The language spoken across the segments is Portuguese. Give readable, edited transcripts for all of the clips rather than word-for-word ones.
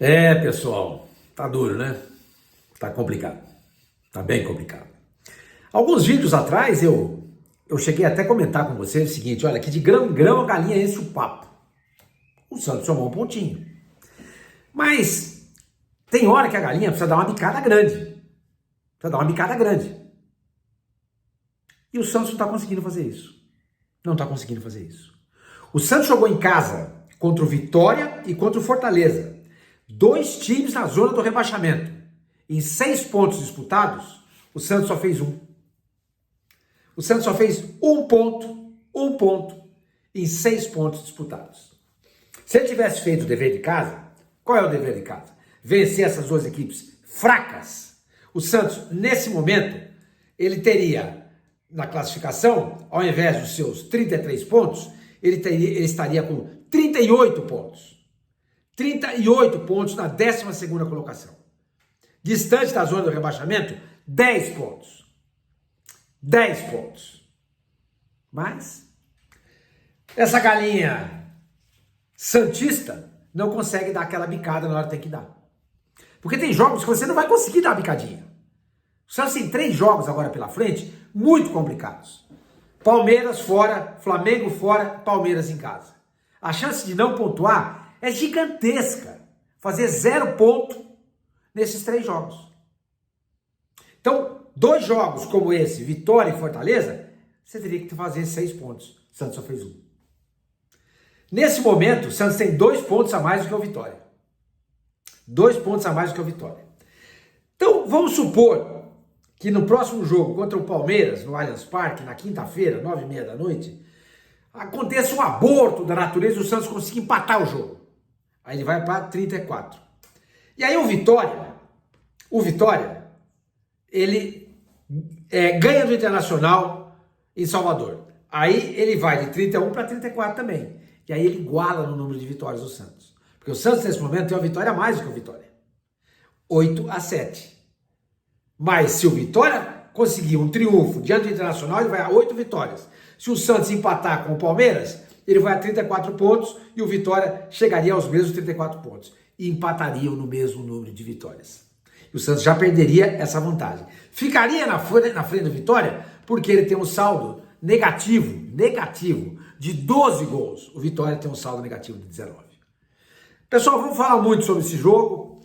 É, pessoal, tá duro, né? Tá complicado. Tá bem complicado. Alguns vídeos atrás eu cheguei até a comentar com vocês o seguinte, olha, que de grão em grão a galinha enche o papo. O Santos tomou um pontinho. Mas tem hora que a galinha precisa dar uma bicada grande. Precisa dar uma bicada grande. E o Santos não tá conseguindo fazer isso. Não tá conseguindo fazer isso. O Santos jogou em casa contra o Vitória e contra o Fortaleza. Dois times na zona do rebaixamento. Em 6 pontos disputados, o Santos só fez um. O Santos só fez um ponto em 6 pontos disputados. Se ele tivesse feito o dever de casa, qual é o dever de casa? Vencer essas duas equipes fracas. O Santos, nesse momento, ele teria, na classificação, ao invés dos seus 33 pontos, ele estaria com 38 pontos. 38 pontos na 12ª colocação. Distante da zona do rebaixamento, 10 pontos. 10 pontos. Mas essa galinha santista não consegue dar aquela bicada na hora que tem que dar. Porque tem jogos que você não vai conseguir dar a bicadinha. O Santos tem 3 jogos agora pela frente, muito complicados. Palmeiras fora, Flamengo fora, Palmeiras em casa. A chance de não pontuar é gigantesca. Fazer 0 ponto nesses 3 jogos. Então, 2 jogos como esse, Vitória e Fortaleza, você teria que fazer 6 pontos. O Santos só fez 1. Nesse momento, o Santos tem 2 pontos a mais do que o Vitória. 2 pontos a mais do que o Vitória. Então, vamos supor que no próximo jogo contra o Palmeiras, no Allianz Parque, na quinta-feira, 9h30 da noite, aconteça um aborto da natureza e o Santos consiga empatar o jogo. Aí ele vai para 34. E aí o Vitória, ele ganha do Internacional em Salvador. Aí ele vai de 31 para 34 também. E aí ele iguala no número de vitórias do Santos. Porque o Santos nesse momento tem uma vitória a mais do que o Vitória. 8-7. Mas se o Vitória conseguir um triunfo diante do Internacional, ele vai a 8 vitórias. Se o Santos empatar com o Palmeiras, ele vai a 34 pontos e o Vitória chegaria aos mesmos 34 pontos. E empatariam no mesmo número de vitórias. E o Santos já perderia essa vantagem. Ficaria na frente do Vitória porque ele tem um saldo negativo de 12 gols. O Vitória tem um saldo negativo de 19. Pessoal, vamos falar muito sobre esse jogo.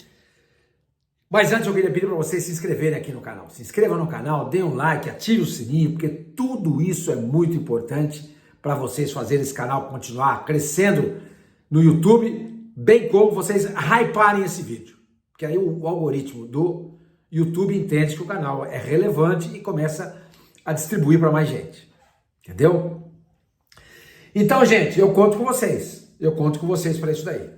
Mas antes eu queria pedir para vocês se inscreverem aqui no canal. Se inscreva no canal, dê um like, ative o sininho, porque tudo isso é muito importante para vocês fazerem esse canal continuar crescendo no YouTube, bem como vocês hyparem esse vídeo. Porque aí o algoritmo do YouTube entende que o canal é relevante e começa a distribuir para mais gente. Entendeu? Então, gente, eu conto com vocês. Eu conto com vocês para isso daí.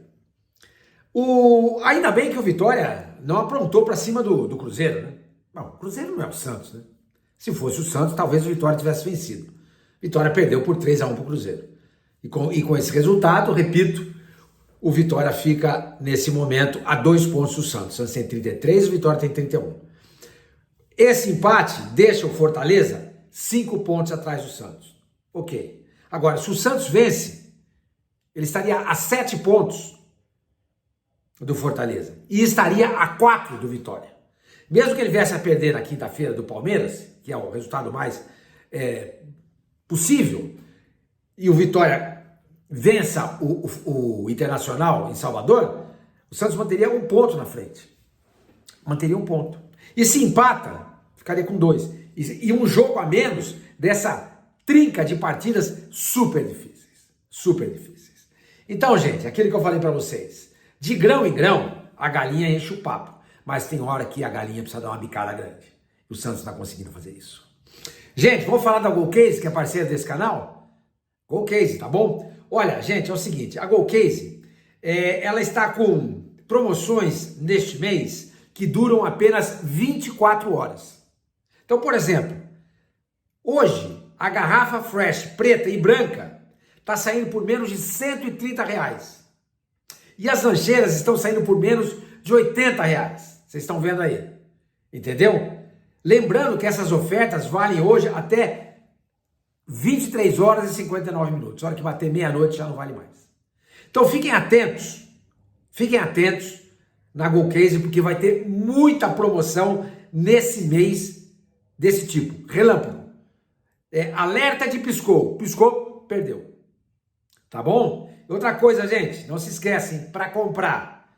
Ainda bem que o Vitória não aprontou para cima do Cruzeiro, né? Não, o Cruzeiro não é o Santos, né? Se fosse o Santos, talvez o Vitória tivesse vencido. Vitória perdeu por 3-1 para o Cruzeiro. E com esse resultado, repito, o Vitória fica, nesse momento, a 2 pontos do Santos. O Santos tem 33, o Vitória tem 31. Esse empate deixa o Fortaleza 5 pontos atrás do Santos. Ok. Agora, se o Santos vence, ele estaria a 7 pontos do Fortaleza. E estaria a 4 do Vitória. Mesmo que ele viesse a perder na quinta-feira do Palmeiras, que é o resultado mais possível, e o Vitória vença o Internacional em Salvador, o Santos manteria 1 ponto na frente. Manteria 1 ponto. E se empata, ficaria com 2. E um jogo a menos dessa trinca de partidas super difíceis. Super difíceis. Então, gente, aquilo que eu falei para vocês. De grão em grão, a galinha enche o papo. Mas tem hora que a galinha precisa dar uma bicada grande. E o Santos está conseguindo fazer isso. Gente, vamos falar da Golcase, que é parceira desse canal? Golcase, tá bom? Olha, gente, é o seguinte, a Golcase, ela está com promoções neste mês que duram apenas 24 horas. Então, por exemplo, hoje a garrafa Fresh preta e branca está saindo por menos de R$130. E as lancheiras estão saindo por menos de R$80. Vocês estão vendo aí, entendeu? Lembrando que essas ofertas valem hoje até 23 horas e 59 minutos. A hora que bater meia-noite já não vale mais. Então fiquem atentos na GoCase, porque vai ter muita promoção nesse mês desse tipo. Relâmpago. Alerta de piscou. Piscou, perdeu. Tá bom? Outra coisa, gente, não se esquecem, para comprar,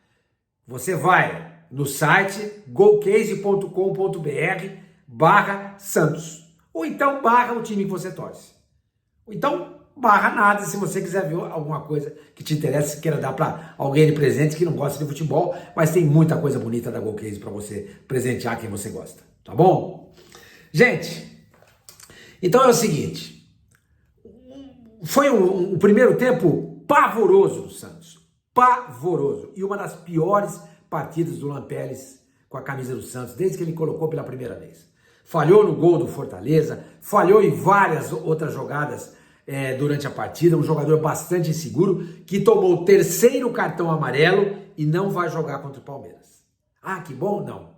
você vai no site gocase.com.br/Santos. Ou então barra o time que você torce. Ou então barra nada, se você quiser ver alguma coisa que te interessa, queira dar para alguém de presente que não gosta de futebol, mas tem muita coisa bonita da GoCase para você presentear quem você gosta, tá bom? Gente, então é o seguinte, foi um primeiro tempo pavoroso do Santos, pavoroso, e uma das piores partidas do Lampelles com a camisa do Santos, desde que ele colocou pela primeira vez. Falhou no gol do Fortaleza, falhou em várias outras jogadas durante a partida, um jogador bastante inseguro, que tomou o terceiro cartão amarelo e não vai jogar contra o Palmeiras. Ah, que bom? Não.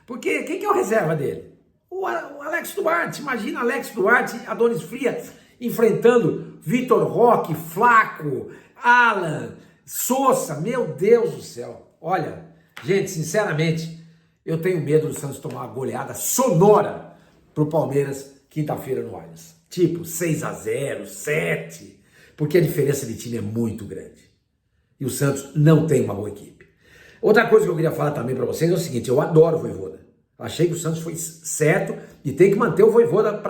Porque quem que é o reserva dele? O Alex Duarte. Imagina Alex Duarte, Adonis Fria, enfrentando Vitor Roque, Flaco, Alan, Sousa. Meu Deus do céu. Olha, gente, sinceramente, eu tenho medo do Santos tomar uma goleada sonora pro Palmeiras quinta-feira no Allianz. Tipo 6-0, 7, porque a diferença de time é muito grande. E o Santos não tem uma boa equipe. Outra coisa que eu queria falar também para vocês é o seguinte, eu adoro o Vojvoda. Achei que o Santos foi certo e tem que manter o Vojvoda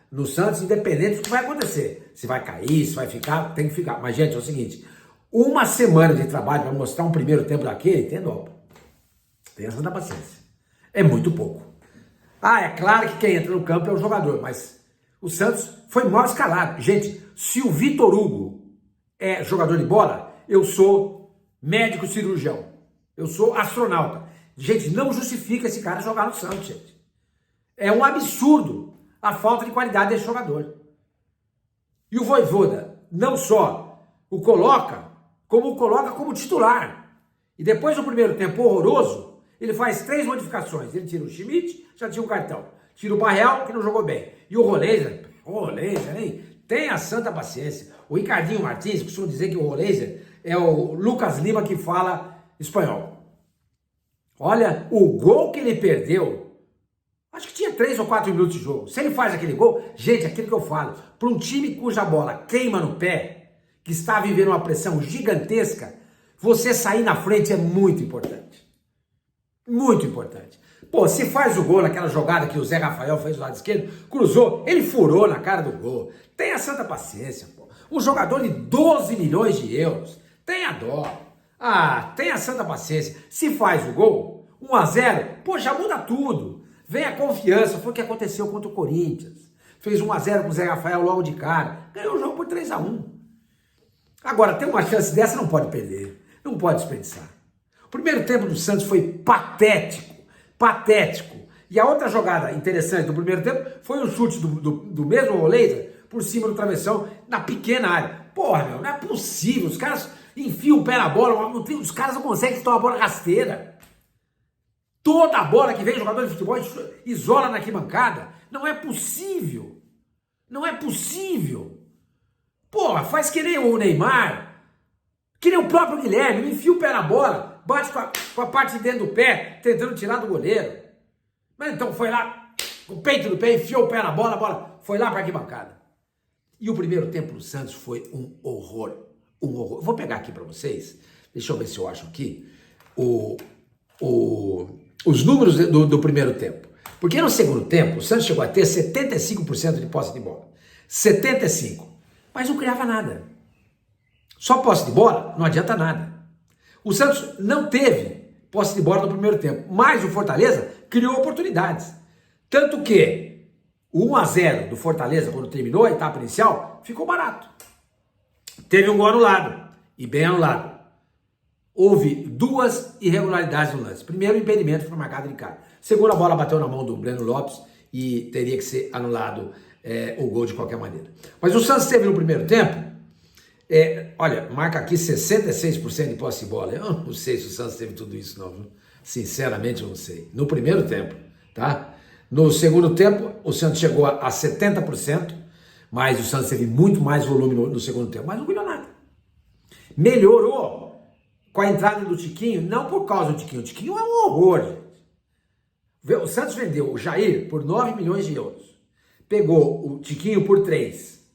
no Santos, independente do que vai acontecer. Se vai cair, se vai ficar, tem que ficar. Mas, gente, é o seguinte, uma semana de trabalho para mostrar um primeiro tempo daquele, tem dó. Tenha essa paciência. É muito pouco. Ah, é claro que quem entra no campo é o jogador, mas o Santos foi mal escalado. Gente, se o Vitor Hugo é jogador de bola, eu sou médico cirurgião. Eu sou astronauta. Gente, não justifica esse cara jogar no Santos, gente. É um absurdo a falta de qualidade desse jogador. E o Vojvoda não só o coloca, como o coloca como titular. E depois do primeiro tempo horroroso, ele faz 3 modificações. Ele tira o Schmidt, já tinha um cartão. Tira o Barreal, que não jogou bem. E o Roleiser, hein? Tenha santa paciência. O Ricardinho Martins costuma dizer que o Roleiser é o Lucas Lima que fala espanhol. Olha, o gol que ele perdeu, acho que tinha 3 ou 4 minutos de jogo. Se ele faz aquele gol, gente, aquilo que eu falo, para um time cuja bola queima no pé, que está vivendo uma pressão gigantesca, você sair na frente é muito importante. Muito importante. Pô, se faz o gol naquela jogada que o Zé Rafael fez do lado esquerdo, cruzou, ele furou na cara do gol. Tenha santa paciência, pô. Um jogador de 12 milhões de euros. Tenha dó. Ah, tenha santa paciência. Se faz o gol, 1-0, pô, já muda tudo. Vem a confiança. Foi o que aconteceu contra o Corinthians. Fez 1-0 com o Zé Rafael logo de cara. Ganhou o jogo por 3-1. Agora, ter uma chance dessa não pode perder. Não pode desperdiçar. O primeiro tempo do Santos foi patético. Patético. E a outra jogada interessante do primeiro tempo foi o chute do mesmo Roleiser por cima do travessão na pequena área. Porra, meu, não é possível. Os caras enfiam o pé na bola, os caras não conseguem tomar a bola rasteira. Toda a bola que vem jogador de futebol isola na arquibancada. Não é possível. Não é possível. Porra, faz que nem o Neymar, que nem o próprio Guilherme, enfia o pé na bola, bate com a parte de dentro do pé, tentando tirar do goleiro. Mas então foi lá, com o peito do pé, enfiou o pé na bola, a bola foi lá para a arquibancada. E o primeiro tempo do Santos foi um horror. Um horror. Vou pegar aqui para vocês, deixa eu ver se eu acho aqui, os números do primeiro tempo. Porque no segundo tempo, o Santos chegou a ter 75% de posse de bola. 75%. Mas não criava nada. Só posse de bola não adianta nada. O Santos não teve posse de bola no primeiro tempo, mas o Fortaleza criou oportunidades. Tanto que o 1-0 do Fortaleza, quando terminou a etapa inicial, ficou barato. Teve um gol anulado, e bem anulado. Houve 2 irregularidades no lance. Primeiro, o impedimento foi marcado de cara. Segundo, a bola bateu na mão do Breno Lopes e teria que ser anulado o gol de qualquer maneira. Mas o Santos teve no primeiro tempo, olha, marca aqui 66% de posse de bola. Eu não sei se o Santos teve tudo isso não, viu? Sinceramente eu não sei. No primeiro tempo, tá? No segundo tempo, o Santos chegou a 70%, mas o Santos teve muito mais volume no segundo tempo, mas não ganhou nada. Melhorou com a entrada do Tiquinho, não por causa do Tiquinho. O Tiquinho é um horror, gente. O Santos vendeu o Jair por 9 milhões de euros. Pegou o Tiquinho por 3.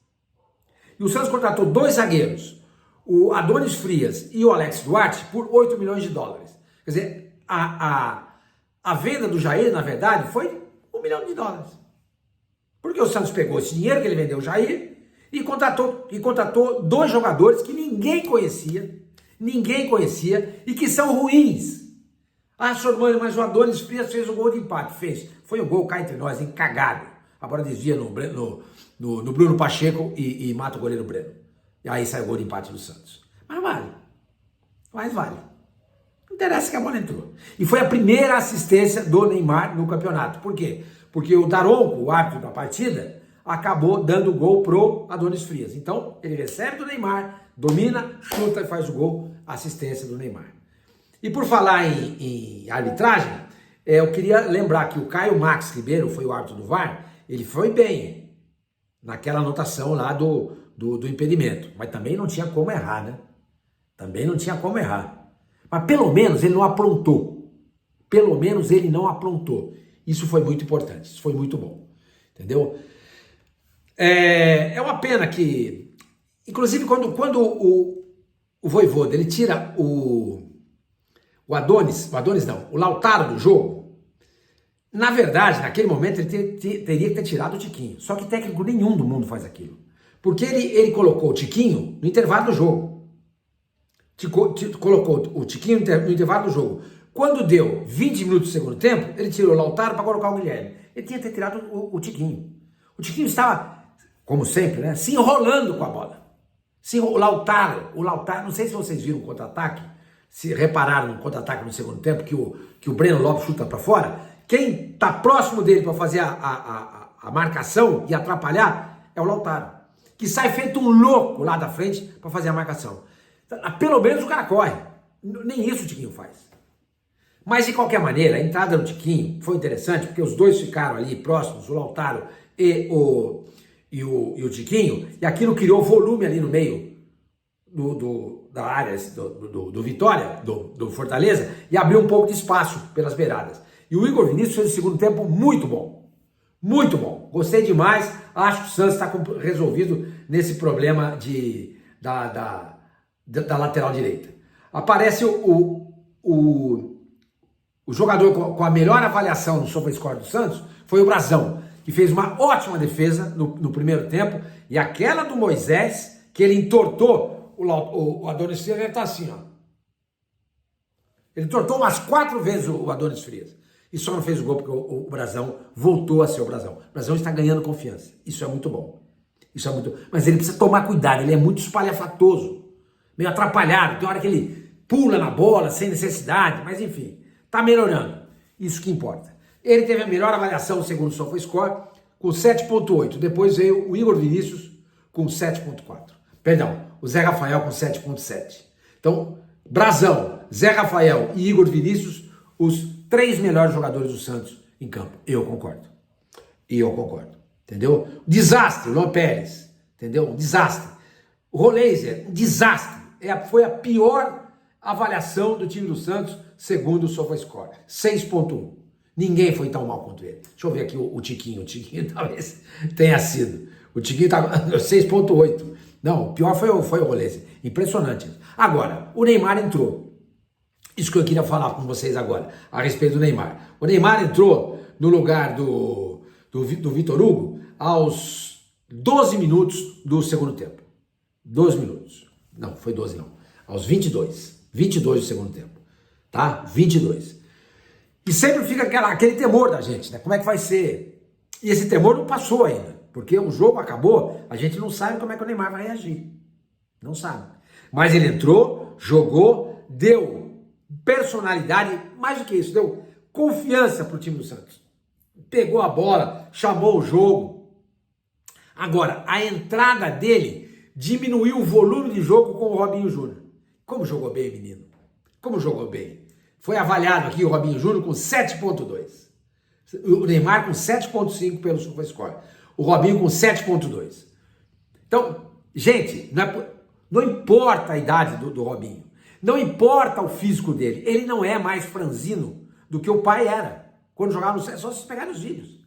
E o Santos contratou 2 zagueiros, o Adonis Frias e o Alex Duarte, por 8 milhões de dólares. Quer dizer, a venda do Jair, na verdade, foi 1 milhão de dólares. Porque o Santos pegou esse dinheiro que ele vendeu o Jair e contratou 2 jogadores que ninguém conhecia e que são ruins. Ah, Sormani, mas o Adonis Frias fez o gol de empate. Fez. Foi um gol cá entre nós, hein? Cagado. A bola desvia no Bruno Pacheco e mata o goleiro Breno. E aí sai o gol de empate do Santos. Mas vale. Mas vale. Não interessa que a bola entrou. E foi a primeira assistência do Neymar no campeonato. Por quê? Porque o Daronco, o árbitro da partida, acabou dando o gol pro Adonis Frias. Então, ele recebe do Neymar, domina, chuta e faz o gol, assistência do Neymar. E por falar em arbitragem, eu queria lembrar que o Caio Max Ribeiro, foi o árbitro do VAR, ele foi bem naquela anotação lá do impedimento. Mas também não tinha como errar, né? Também não tinha como errar. Mas pelo menos ele não aprontou. Pelo menos ele não aprontou. Isso foi muito importante, isso foi muito bom. Entendeu? É uma pena que, inclusive, quando o Vojvoda, ele tira o Lautaro do jogo, na verdade, naquele momento, ele teria que ter tirado o Tiquinho. Só que técnico nenhum do mundo faz aquilo. Porque ele colocou o Tiquinho no intervalo do jogo. Colocou o Tiquinho no intervalo do jogo. Quando deu 20 minutos do segundo tempo, ele tirou o Lautaro para colocar o Guilherme. Ele tinha que ter tirado o Tiquinho. O Tiquinho estava, como sempre, né, se enrolando com a bola. O Lautaro, não sei se vocês viram o contra-ataque, se repararam no contra-ataque no segundo tempo, que o Breno Lopes chuta para fora. Quem está próximo dele para fazer a marcação e atrapalhar é o Lautaro, que sai feito um louco lá da frente para fazer a marcação. Pelo menos o cara corre. Nem isso o Tiquinho faz. Mas, de qualquer maneira, a entrada do Tiquinho foi interessante, porque os dois ficaram ali próximos, o Lautaro e o Tiquinho, e aquilo criou volume ali no meio da área do Vitória, do Fortaleza, e abriu um pouco de espaço pelas beiradas. E o Igor Vinícius fez o segundo tempo muito bom. Muito bom. Gostei demais. Acho que o Santos está resolvido nesse problema da lateral direita. Aparece o jogador com a melhor avaliação no SofaScore do Santos foi o Brazão, que fez uma ótima defesa no primeiro tempo, e aquela do Moisés, que ele entortou o Adonis Frias, ele está assim, ó. Ele entortou umas 4 vezes o Adonis Frias. E só não fez o gol porque o Brazão voltou a ser o Brazão. O Brazão está ganhando confiança. Isso é muito bom. Mas ele precisa tomar cuidado, ele é muito espalhafatoso, meio atrapalhado. Tem hora que ele pula na bola sem necessidade, mas enfim. Está melhorando, isso que importa. Ele teve a melhor avaliação segundo o SofaScore, com 7.8. Depois veio o Igor Vinícius com 7.4. Perdão, o Zé Rafael com 7.7. Então, Brazão, Zé Rafael e Igor Vinícius, os 3 melhores jogadores do Santos em campo. Eu concordo. Entendeu? Desastre, Luan Pérez. Entendeu? Desastre. O Roleiser, desastre. Foi a pior avaliação do time do Santos, segundo o SofaScore, 6.1. Ninguém foi tão mal quanto ele. Deixa eu ver aqui o Tiquinho. O Tiquinho talvez tenha sido. O Tiquinho tá 6.8. Não, o pior foi o Roleiser. Impressionante. Agora, o Neymar entrou. Isso que eu queria falar com vocês agora, a respeito do Neymar. O Neymar entrou no lugar do Vitor Hugo aos 12 minutos do segundo tempo. 12 minutos. Não, foi 12 não. Aos 22. 22 do segundo tempo, tá? 22. E sempre fica aquele temor da gente, né? Como é que vai ser? E esse temor não passou ainda, porque o jogo acabou, a gente não sabe como é que o Neymar vai reagir. Não sabe. Mas ele entrou, jogou, deu personalidade, mais do que isso, deu confiança pro time do Santos. Pegou a bola, chamou o jogo. Agora, a entrada dele diminuiu o volume de jogo com o Robinho Júnior. Como jogou bem, menino? Como jogou bem? Foi avaliado aqui o Robinho Júnior com 7.2. O Neymar com 7.5 pelo SofaScore. O Robinho com 7.2. Então, gente, não importa a idade do Robinho. Não importa o físico dele, ele não é mais franzino do que o pai era. Quando jogava no Santos, é só vocês pegarem os vídeos.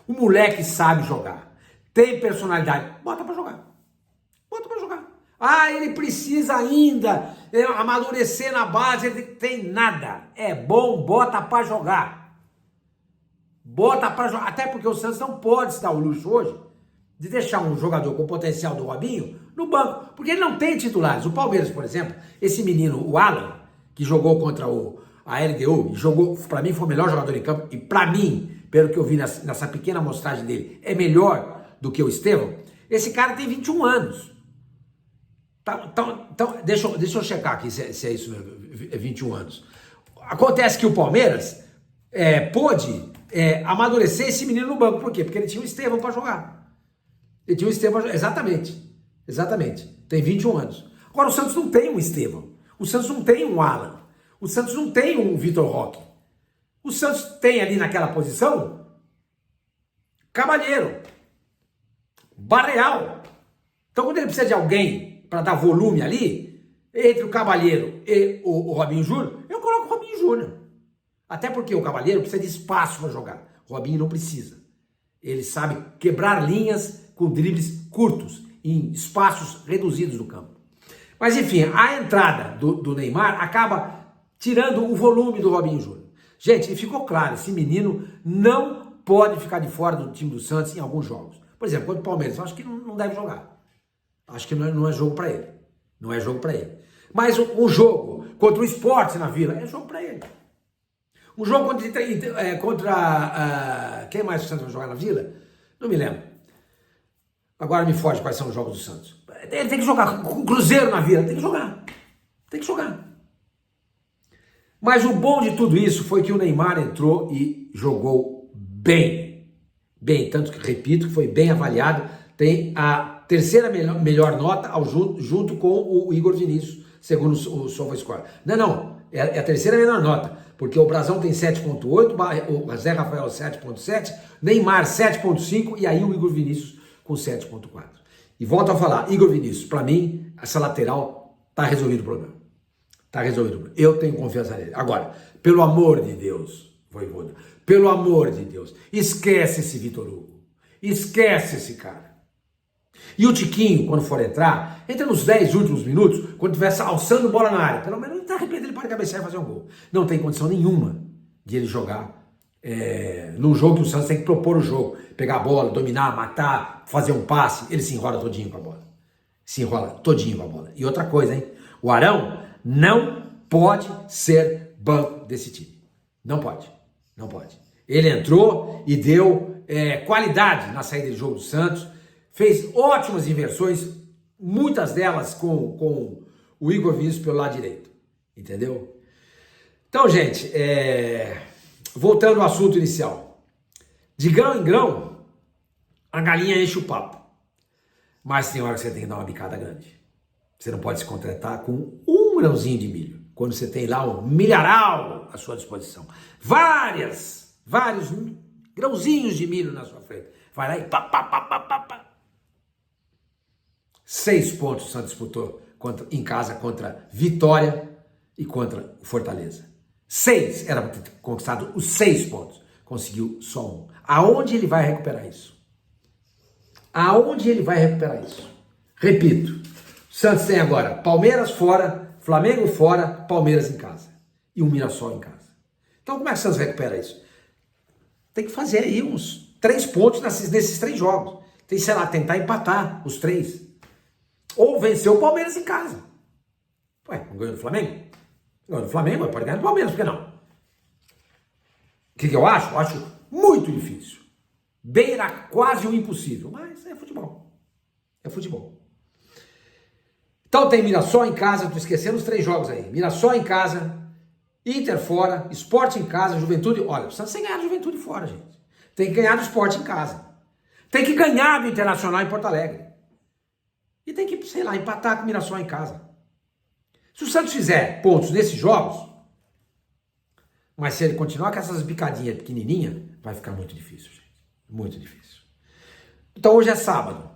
O moleque sabe jogar, tem personalidade, bota pra jogar. Bota pra jogar. Ah, ele precisa ainda amadurecer na base, ele tem nada. É bom, bota pra jogar. Bota pra jogar. Até porque o Santos não pode se dar o luxo hoje de deixar um jogador com o potencial do Robinho no banco, porque ele não tem titulares. O Palmeiras, por exemplo, esse menino, o Alan, que jogou contra a LDU, jogou, pra mim foi o melhor jogador em campo, e pra mim, pelo que eu vi nessa pequena amostragem dele, é melhor do que o Estevão. Esse cara tem 21 anos. Então, deixa eu checar aqui se é isso mesmo, 21 anos. Acontece que o Palmeiras pôde amadurecer esse menino no banco. Por quê? Porque ele tinha o Estevão para jogar. Ele tinha o Estevão, exatamente. Tem 21 anos. Agora, o Santos não tem um Estevão. O Santos não tem um Alan. O Santos não tem um Vitor Roque. O Santos tem ali naquela posição Cavalheiro, Barreal. Então, quando ele precisa de alguém para dar volume ali, entre o Cavalheiro e o Robinho Júnior, eu coloco o Robinho Júnior. Até porque o Cavalheiro precisa de espaço para jogar. O Robinho não precisa. Ele sabe quebrar linhas com dribles curtos, em espaços reduzidos do campo. Mas enfim, a entrada do Neymar acaba tirando o volume do Robinho Júnior. Gente, ficou claro, esse menino não pode ficar de fora do time do Santos em alguns jogos. Por exemplo, contra o Palmeiras, eu acho que não deve jogar. Acho que não é jogo para ele. Não é jogo para ele. Mas um jogo contra o Sport na Vila é jogo para ele. Um jogo contra quem mais o Santos vai jogar na Vila? Não me lembro. Agora me foge quais são os jogos do Santos. Ele tem que jogar com o Cruzeiro na Vila. Tem que jogar. Tem que jogar. Mas o bom de tudo isso foi que o Neymar entrou e jogou bem. Bem, tanto que, repito, que foi bem avaliado. Tem a terceira melhor nota junto com o Igor Vinícius, segundo o SofaScore. Não. É a terceira melhor nota. Porque o Brasão tem 7.8, o Zé Rafael 7.7, Neymar 7.5 e aí o Igor Vinícius com 7.4. E volto a falar, Igor Vinícius, para mim, essa lateral tá resolvido o problema. Tá resolvido o problema. Eu tenho confiança nele. Agora, pelo amor de Deus, Vojvoda, pelo amor de Deus, esquece esse Vitor Hugo. Esquece esse cara. E o Tiquinho, quando for entrar, entra nos 10 últimos minutos, quando estiver alçando bola na área. Pelo menos, de repente, ele pode cabecear e fazer um gol. Não tem condição nenhuma de ele jogar num jogo que o Santos tem que propor o jogo. Pegar a bola, dominar, matar, fazer um passe. Ele se enrola todinho com a bola. Se enrola todinho com a bola. E outra coisa, hein? O Arão não pode ser banco desse time. Não pode. Não pode. Ele entrou e deu qualidade na saída de jogo do Santos. Fez ótimas inversões, muitas delas com o Igor Vinícius pelo lado direito. Entendeu? Então, gente, voltando ao assunto inicial. De grão em grão, a galinha enche o papo. Mas tem hora que você tem que dar uma bicada grande. Você não pode se contentar com um grãozinho de milho. Quando você tem lá um milharal à sua disposição. Vários grãozinhos de milho na sua frente. Vai lá e pá. 6 pontos o Santos disputou em casa contra Vitória e contra o Fortaleza. 6, era para ter conquistado os 6 pontos. Conseguiu só 1. Aonde ele vai recuperar isso? Aonde ele vai recuperar isso? Repito, o Santos tem agora Palmeiras fora, Flamengo fora, Palmeiras em casa. E um Mirassol em casa. Então como é que o Santos recupera isso? Tem que fazer aí uns 3 pontos nesses 3 jogos. Tem, sei lá, tentar empatar os 3. Ou vencer o Palmeiras em casa. Ué, não ganhou do Flamengo? Ganhou do Flamengo, pode ganhar do Palmeiras, por que não? O que eu acho? Eu acho muito difícil. Beira quase o impossível, mas é futebol. É futebol. Então tem Mirassol em casa, tô esquecendo os 3 jogos aí. Mirassol em casa, Inter fora, Sport em casa, Juventude... Olha, precisa ser ganhar do Juventude fora, gente. Tem que ganhar do Sport em casa. Tem que ganhar do Internacional em Porto Alegre. E tem que, sei lá, empatar com o Mirassol em casa. Se o Santos fizer pontos nesses jogos, mas se ele continuar com essas bicadinhas pequenininhas, vai ficar muito difícil, gente. Muito difícil. Então hoje é sábado.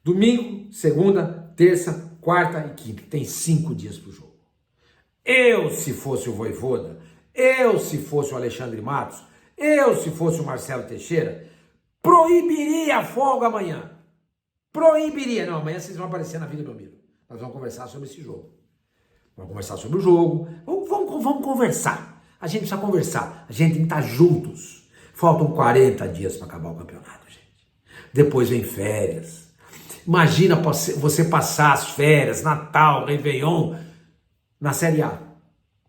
Domingo, segunda, terça, quarta e quinta. Tem 5 dias para o jogo. Eu, se fosse o Vojvoda, eu, se fosse o Alexandre Matos, eu, se fosse o Marcelo Teixeira, proibiria a folga amanhã. Proibiria. Não, amanhã vocês vão aparecer na Vida Belmiro. Nós vamos conversar sobre esse jogo. Vamos conversar sobre o jogo. Vamos conversar. A gente precisa conversar. A gente tem que estar juntos. Faltam 40 dias para acabar o campeonato, gente. Depois vem férias. Imagina você passar as férias, Natal, Réveillon, na Série A.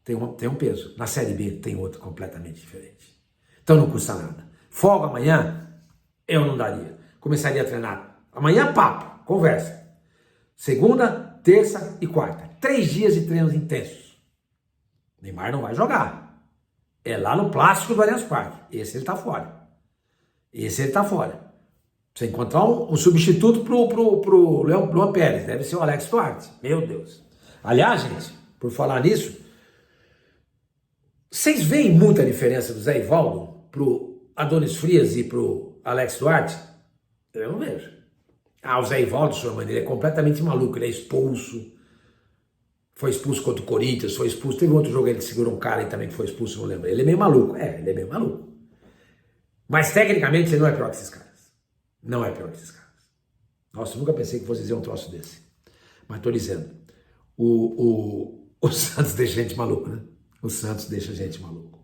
Tem um peso. Na Série B tem outro completamente diferente. Então não custa nada. Folga amanhã, eu não daria. Começaria a treinar. Amanhã, papo, conversa. Segunda, terça e quarta. 3 dias de treinos intensos. Neymar não vai jogar. É lá no Plástico do Allianz Parque. Esse ele tá fora. Você encontrar um substituto pro Luan Pérez. Deve ser o Alex Duarte. Meu Deus. Aliás, gente, por falar nisso, vocês veem muita diferença do Zé Ivaldo pro Adonis Frias e pro Alex Duarte? Eu não vejo. O Zé Ivaldo, sua maneira, é completamente maluco. Ele é expulso. Foi expulso contra o Corinthians, foi expulso. Teve outro jogo, ele segurou um cara aí também que foi expulso, não lembro. Ele é meio maluco. Ele é meio maluco. Mas tecnicamente ele não é pior que esses caras. Não é pior que esses caras. Nossa, eu nunca pensei que fosse dizer um troço desse. Mas tô dizendo. O Santos deixa a gente maluco, né? O Santos deixa a gente maluco.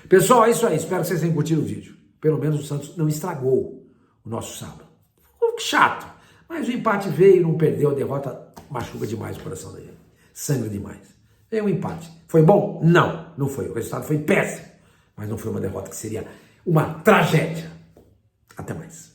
Pessoal, é isso aí. Espero que vocês tenham curtido o vídeo. Pelo menos o Santos não estragou o nosso sábado. Ficou chato. Mas o empate veio, não perdeu. A derrota machuca demais o coração dele. Sangra demais. É um empate. Foi bom? Não, não foi. O resultado foi péssimo. Mas não foi uma derrota que seria uma tragédia. Até mais.